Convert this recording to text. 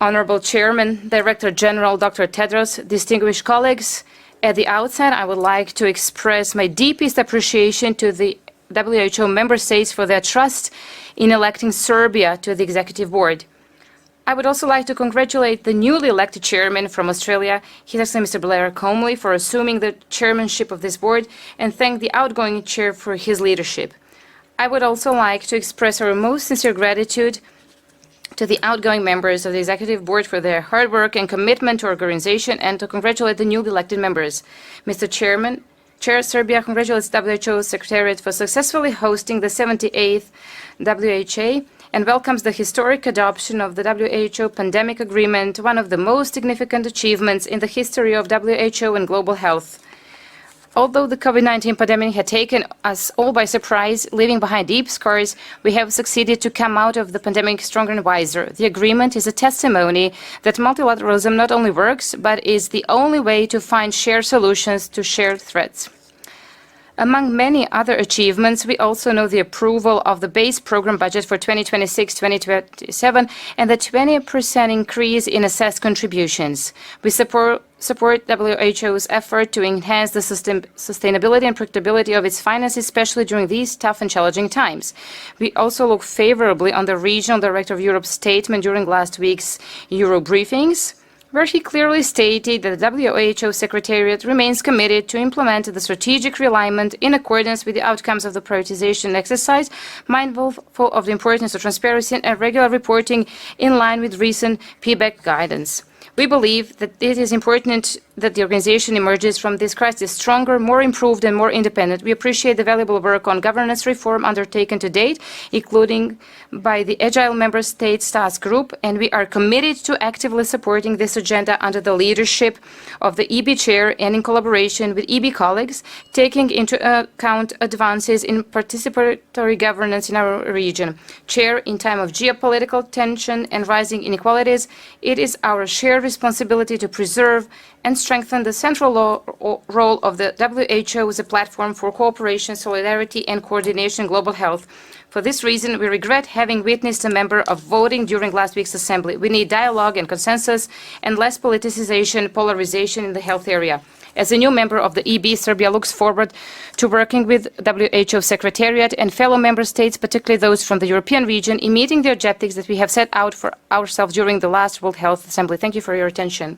Honorable Chairman, Director General Dr. Tedros, distinguished colleagues, at the outset, I would like to express my deepest appreciation to the WHO member states for their trust in electing Serbia to the Executive Board. I would also like to congratulate the newly elected chairman from Australia, His Excellency Mr. Blair Comley, for assuming the chairmanship of this board, and thank the outgoing chair for his leadership. I would also like to express our most sincere gratitude to the outgoing members of the Executive Board for their hard work and commitment to organization, and to congratulate the newly elected members. Mr. Chairman, Serbia congratulates WHO Secretariat for successfully hosting the 78th WHA and welcomes the historic adoption of the WHO Pandemic Agreement, one of the most significant achievements in the history of WHO and global health. Although the COVID-19 pandemic had taken us all by surprise, leaving behind deep scars, we have succeeded to come out of the pandemic stronger and wiser. The agreement is a testimony that multilateralism not only works, but is the only way to find shared solutions to shared threats. Among many other achievements, we also know the approval of the base program budget for 2026-2027 and the 20% increase in assessed contributions. We support WHO's effort to enhance the sustainability and predictability of its finances, especially during these tough and challenging times. We also look favorably on the Regional Director of Europe's statement during last week's Euro briefings, where he clearly stated that the WHO Secretariat remains committed to implement the strategic realignment in accordance with the outcomes of the prioritization exercise, mindful of the importance of transparency and regular reporting in line with recent PBEC guidance. We believe that it is important that the organization emerges from this crisis stronger, more improved, and more independent. We appreciate the valuable work on governance reform undertaken to date, including by the Agile Member States Task Group, and we are committed to actively supporting this agenda under the leadership of the EB Chair and in collaboration with EB colleagues, taking into account advances in participatory governance in our region. Chair, in time of geopolitical tension and rising inequalities, it is our shared responsibility to preserve and strengthen the central role of the WHO as a platform for cooperation, solidarity, and coordination in global health. For this reason, we regret having witnessed a member of voting during last week's assembly. We need dialogue and consensus and less politicization, polarization in the health area. As a new member of the EB, Serbia looks forward to working with WHO Secretariat and fellow member states, particularly those from the European region, in meeting the objectives that we have set out for ourselves during the last World Health Assembly. Thank you for your attention.